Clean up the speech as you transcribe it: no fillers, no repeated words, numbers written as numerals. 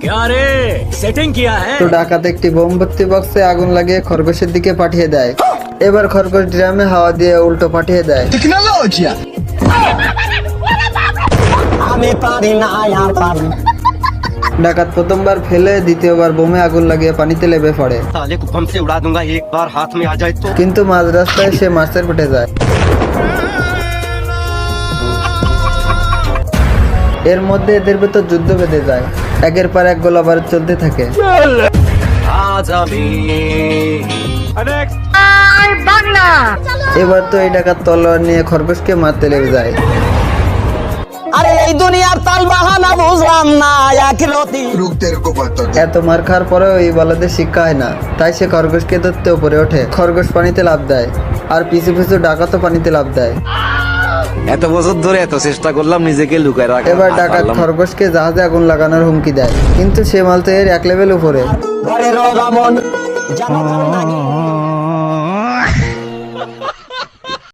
क्या रे सेटिंग किया है? তো ডাকাত একটি বোম ভর্তি বক্সে আগুন লাগিয়ে খরগোশের দিকে পাঠিয়ে দেয়। এবার খরগোশ ড্রামে হাওয়া দিয়ে উল্টো পাঠিয়ে দেয়। ডাকাত প্রথমবার ফেলে দ্বিতীয়বার বোমে আগুন লাগিয়ে পানিতে লেবে পড়ে, साले को बम से उड़ा दूंगा एक बार हाथ में आ जाए तो। কিন্তু মাঝ রাস্তায় সে মাছের পেটে যায়। এর মধ্যে এদের ভেতর যুদ্ধ বেঁধে যায়। একের পর এক গোলাবারুদ চলতে থাকে। आज अभी এবার তো এই ডাকাত তলোয়ার নিয়ে খরগোশকে মারতে লেগে যায়। আরে এই দুনিয়ার তাল বাহানা বুঝলাম না একরতি। এত মার খাওয়ার পরেও এই বলদের শিক্ষা হয় না, তাই সে খরগোশকে ধরতে উপরে ওঠে। খরগোশ পানিতে লাফ দেয়, আর পিছু পিছু ডাকাতও পানিতে লাফ দেয়। এত বছর ধরে এত চেষ্টা করলাম নিজেকে লুকায় রাখা, এবার আর ডাকাত পারলাম না। খরগোশকে জাহাজে আগুন লাগানোর হুমকি দেয়, কিন্তু সে মাল তো এর এক লেভেল উপরে। ঘরের রমন জামা